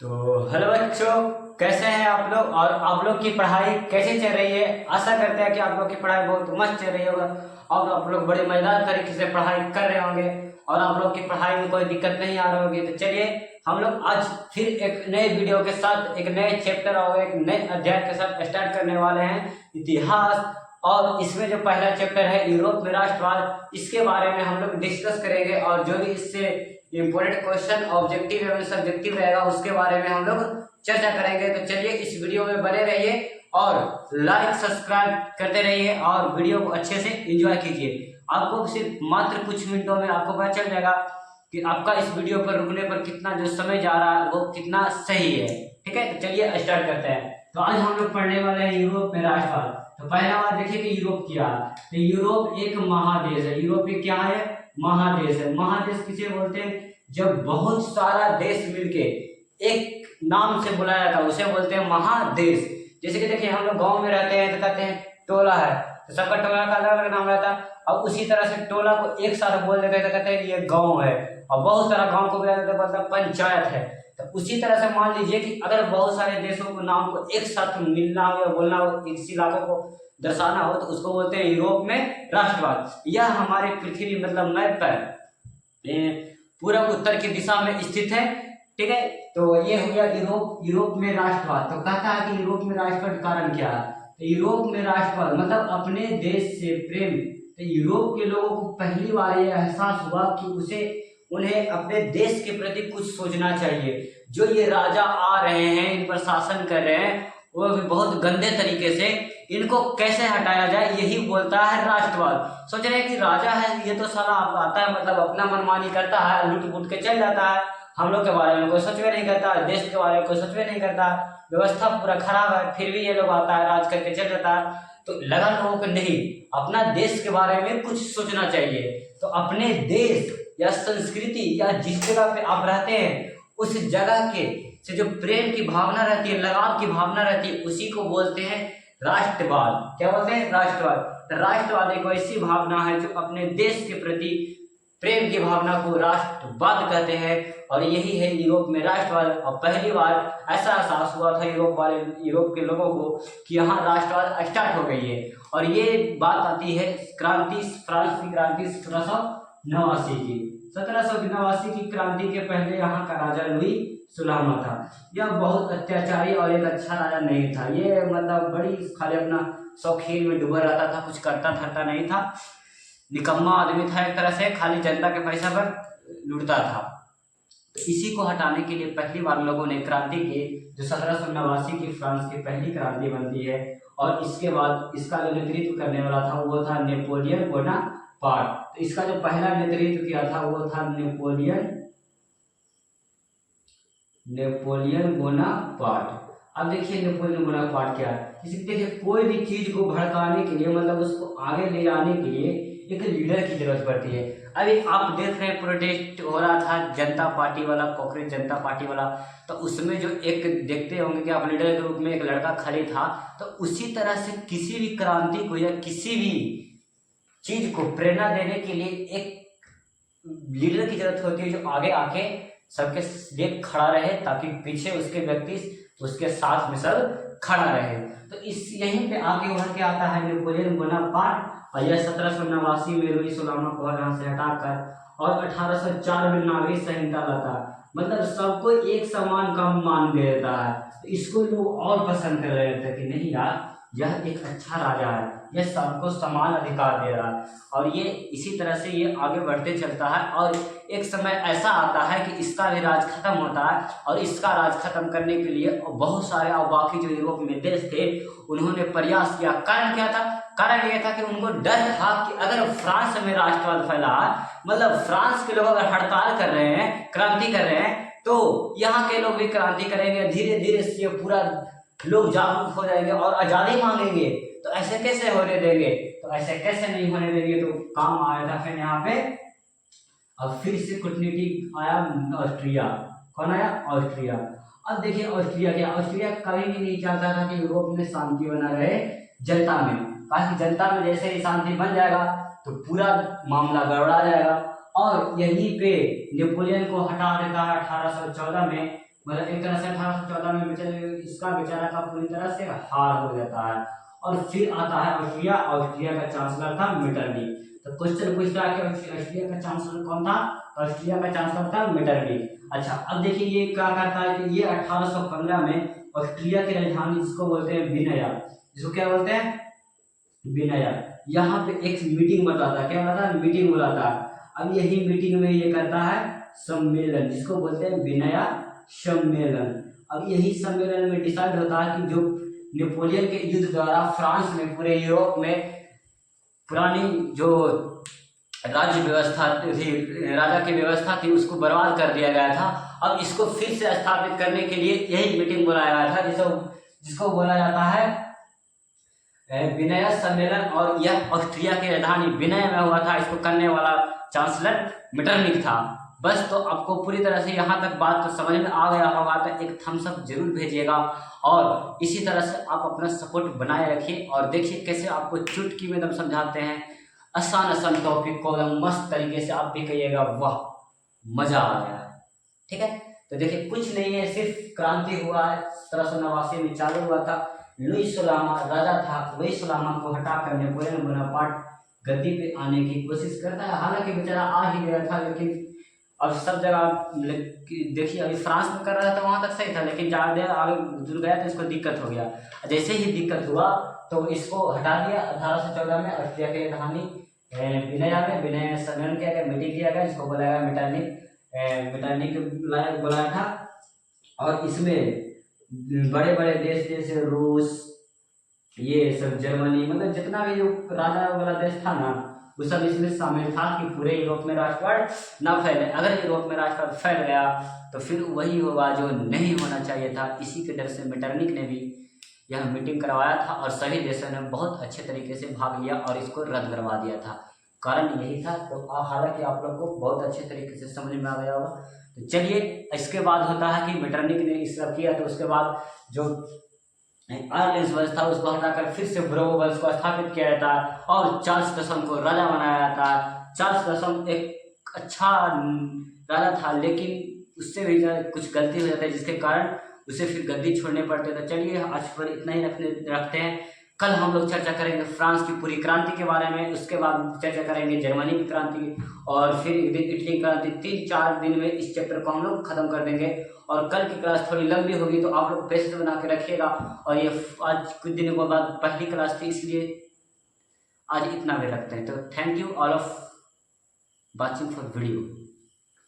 तो हेलो बच्चों, कैसे हैं आप लोग और आप लोग की पढ़ाई कैसे चल रही है। आशा करते हैं कि आप लोग की पढ़ाई बहुत मस्त चल रही होगा और आप लोग बड़े मजेदार तरीके से पढ़ाई कर रहे होंगे और आप लोग की पढ़ाई में कोई दिक्कत नहीं आ रही होगी। तो चलिए हम लोग आज फिर एक नए वीडियो के साथ एक नए चैप्टर और एक नए अध्याय के साथ स्टार्ट करने वाले हैं इतिहास। और इसमें जो पहला चैप्टर है यूरोप में राष्ट्रवाद, इसके बारे में हम लोग डिस्कस करेंगे और जो भी इससे इंपॉर्टेंट क्वेश्चन ऑब्जेक्टिव एवं सब्जेक्टिव रहेगा उसके बारे में हम लोग चर्चा करेंगे। तो चलिए इस वीडियो में बने रहिए और लाइक सब्सक्राइब करते रहिए और वीडियो को अच्छे से एंजॉय कीजिए। आपको सिर्फ मात्र कुछ मिनटों में आपको पता चल जाएगा कि आपका इस वीडियो पर रुकने पर कितना जो समय जा रहा है वो कितना सही है। ठीक है, तो चलिए स्टार्ट करते हैं। तो आज हम लोग पढ़ने वाले हैं यूरोप में राष्ट्रवाद। तो पहला बात देखिए कि यूरोप क्या है। तो यूरोप एक महादेश है। यूरोप एक क्या है? महादेश है। महादेश किसे बोलते हैं? जब बहुत सारा देश मिलके एक नाम से बुलाया जाता है उसे बोलते हैं महादेश। जैसे कि देखिए हम लोग गांव में रहते हैं तो कहते हैं टोला है, तो सबका टोला का अलग अलग नाम रहता है। और उसी तरह से टोला को एक साथ बोल देते हैं तो कहते हैं ये गांव है। और बहुत सारा गांव को बोला जाता है मतलब पंचायत है। तो उसी तरह से मान लीजिए कि अगर बहुत सारे देशों को नाम को एक साथ मिलना हो या बोलना हो, किसी इलाकों को दर्शाना हो तो उसको बोलते हैं यूरोप में राष्ट्रवाद। यह हमारे पृथ्वी मतलब मैप पर पूरब उत्तर की दिशा में स्थित है। ठीक है, तो ये हो गया यूरोप। यूरोप में राष्ट्रवाद तो कहता है कि यूरोप में राष्ट्रवाद कारण क्या है। तो यूरोप में राष्ट्रवाद मतलब अपने देश से प्रेम। तो यूरोप के लोगों को पहली बार यह एहसास हुआ कि उन्हें अपने देश के प्रति कुछ सोचना चाहिए। जो ये राजा आ रहे हैं, इन पर शासन कर रहे हैं, वो भी बहुत गंदे तरीके से, इनको कैसे हटाया जाए यही बोलता है राष्ट्रवाद। सोच रहे हैं कि राजा है ये तो साला आता है मतलब अपना मनमानी करता है, लूट फूट के चल जाता है, हम लोग के बारे में कोई सोचवे नहीं करता, देश के बारे में कोई सोचवे नहीं करता, व्यवस्था पूरा खराब है, फिर भी ये लोग आता है राज करके चल जाता है। तो लगा लोगों को नहीं, अपना देश के बारे में कुछ सोचना चाहिए। तो अपने देश या संस्कृति या जिस जगह पे आप रहते हैं उस जगह के से जो प्रेम की भावना रहती है, लगाव की भावना रहती है, उसी को बोलते हैं राष्ट्रवाद। क्या बोलते हैं? राष्ट्रवाद। राष्ट्रवाद एक ऐसी भावना है जो अपने देश के प्रति प्रेम की भावना को राष्ट्रवाद कहते हैं। और यही है यूरोप में राष्ट्रवाद। और पहली बार ऐसा एहसास हुआ था यूरोप के लोगों को कि यहाँ राष्ट्रवाद स्टार्ट हो गई है। और ये बात आती है फ्रांस की क्रांति 1789 की। 1789 की क्रांति के पहले यहाँ का राजा लुई 16वां था। यह बहुत अत्याचारी और एक अच्छा राजा नहीं था। ये मतलब बड़ी खाली अपना शौकीन में डूबा रहता था, कुछ करता धरता नहीं था, निकम्मा आदमी था एक तरह से, खाली जनता के पैसा पर लूटता था। तो इसी को हटाने के लिए पहली बार लोगों ने क्रांति की, जो 1789 की फ्रांस की पहली क्रांति बनती है। और इसके बाद इसका जो नेतृत्व करने वाला था वो था नेपोलियन बोनापार्ट। तो इसका जो पहला नेतृत्व किया था वो था नेपोलियन बोनापार्ट। अब देखिए नेपोलियन बोनापार्ट क्या है। जैसे देखिए कोई भी चीज को भड़काने के लिए मतलब उसको आगे ले जाने के लिए एक लीडर की जरूरत पड़ती है। अभी आप देख रहे हैं प्रोटेस्ट हो रहा था जनता पार्टी वाला, कांग्रेस जनता पार्टी वाला, तो उसमें जो एक देखते होंगे कि आप लीडर के रूप में एक लड़का खड़े था। तो उसी तरह से किसी भी क्रांति को या किसी भी चीज को प्रेरणा देने के लिए एक लीडर की जरूरत होती है जो आगे आके सबके लिए खड़ा रहे, ताकि पीछे उसके व्यक्ति उसके साथ में सब खड़ा रहे। तो इस यहीं पे आगे उभर के आता है नेपोलियन बोनापार्ट। और यह 1789 में लुई 16वां को यहाँ से हटाकर और 1804 में नागरिक संहिता लाता, मतलब सबको एक समान काम मान दे देता है। तो इसको लोग और पसंद कर रहे थे कि नहीं यार यह एक अच्छा राजा है, यह सबको समान अधिकार दे रहा है। और ये इसी तरह से ये आगे बढ़ते चलता है और एक समय ऐसा आता है कि इसका भी राज खत्म होता है। और इसका राज खत्म करने के लिए बहुत सारे और बाकी जो यूरोप में देश थे उन्होंने प्रयास किया। कारण क्या था? कारण यह था कि उनको डर था कि अगर फ्रांस में राष्ट्रवाद फैला, मतलब फ्रांस के लोग अगर हड़ताल कर रहे हैं, क्रांति कर रहे हैं, तो यहाँ के लोग भी क्रांति करेंगे, धीरे धीरे से पूरा लोग जागरूक हो जाएंगे और आजादी मांगेंगे। तो ऐसे कैसे होने देंगे? तो ऐसे कैसे नहीं होने देंगे। तो काम आया था फिर यहाँ पे। अब फिर से कूटनीतिक आया ऑस्ट्रिया। कौन आया? ऑस्ट्रिया। अब देखिए ऑस्ट्रिया क्या, ऑस्ट्रिया कभी भी नहीं चाहता था कि यूरोप में शांति बना रहे जनता में, ताकि जनता में जैसे ही शांति बन जाएगा तो पूरा मामला गड़बड़ा जाएगा। और यहीं पे नेपोलियन को हटा देता है 1814 में मतलब एक तरह से 1814 में इसका बेचारा का पूरी तरह से हार हो जाता है। और फिर आता है ऑस्ट्रिया। ऑस्ट्रिया का चांसलर था मेटरनिक। तो क्वेश्चन पूछ रहा है कि ऑस्ट्रिया का चांसलर कौन था? ऑस्ट्रिया का चांसलर था मेटरनिक। अच्छा, अब देखिए ये क्या करता है कि ये 1815 में ऑस्ट्रिया की राजधानी जिसको बोलते हैं विनया, जिसको क्या बोलते हैं? विनया। यहाँ पे एक मीटिंग बताता है, क्या बताता है? मीटिंग बुलाता है। अब यही मीटिंग में ये करता है सम्मेलन, जिसको बोलते हैं विनया सम्मेलन। अब यही सम्मेलन में डिसाइड होता है कि जो नेपोलियन के युद्ध द्वारा फ्रांस में, पूरे यूरोप में पुरानी जो राज्य व्यवस्था थी, राजा की व्यवस्था थी, उसको बर्बाद कर दिया गया था। अब इसको फिर से स्थापित करने के लिए यही मीटिंग बुलाया गया था, जिसको बोला जाता है विनय सम्मेलन। और यह ऑस्ट्रिया की राजधानी विनय में हुआ था। इसको करने वाला चांसलर मेटरनिक था। बस, तो आपको पूरी तरह से यहाँ तक बात तो समझ में आ गया होगा, तो एक थम्स अप जरूर भेजिएगा और इसी तरह से आप अपना सपोर्ट बनाए रखिए। और देखिए कैसे आपको चुटकी में एकदम समझाते हैं, आसान आसान टॉपिक को एकदम मस्त तरीके से आप भी कहिएगा वाह मजा आ गया। ठीक है, तो देखिए कुछ नहीं है, सिर्फ क्रांति हुआ है 1789 में चालू हुआ था। लुई सोलामा राजा था, लुई सोलामा को हटाकर नेपोलियन बोनापार्ट गद्दी पे आने की कोशिश करता है। हालांकि बेचारा आ ही गया था, लेकिन अब सब जगह देखिए अभी फ्रांस में कर रहा था, वहां तक सही था, लेकिन ज़्यादा देर आगे जुड़ गया तो इसको दिक्कत हो गया। जैसे ही दिक्कत हुआ तो इसको हटा दिया। 1814 में ऑस्ट्रिया की राजधानी विनया में विनय सम्मेलन किया गया, मीटिंग किया गया, जिसको बुलाया गया मेटरनिक बुलाया था। और इसमें बड़े बड़े देश जैसे रूस, ये सब जर्मनी, मतलब जितना भी जो राजा वाला देश था ना, वो सब इसमें शामिल था कि पूरे यूरोप में राष्ट्रवाद ना फैले। अगर यूरोप में राष्ट्रवाद फैल गया तो फिर वही होगा जो नहीं होना चाहिए था। इसी के डर से मेटरनिक ने भी यह मीटिंग करवाया था और सभी देशों ने बहुत अच्छे तरीके से भाग लिया और इसको रद्द करवा दिया था। कारण यही था। तो हालांकि आप लोग को बहुत अच्छे तरीके से समझ में आ गया होगा। तो चलिए, इसके बाद होता है कि मेटरनिक ने इस सब किया, तो उसके बाद जो आयरलैंड वंश था उसको हटाकर फिर से ब्रो वंश को स्थापित किया जाता है और चार्ल्स दशम को राजा बनाया जाता है। चार्ल्स दशम एक अच्छा राजा था, लेकिन उससे भी कुछ गलती हो जाती है, जिसके कारण उसे फिर गद्दी छोड़ने पड़ते। तो चलिए आज पर इतना ही रखते हैं। कल हम लोग चर्चा करेंगे फ्रांस की पूरी क्रांति के बारे में, उसके बाद चर्चा करेंगे जर्मनी की क्रांति और फिर एक दिन इटली क्रांति। 3-4 दिन में इस चैप्टर को हम लोग खत्म कर देंगे। और कल की क्लास थोड़ी लंबी होगी, तो आप लोग पेशेंस बना के रखिएगा। और ये आज कुछ दिनों के बाद पहली क्लास थी, इसलिए आज इतना भी रखते हैं। तो thank you all of watching for video.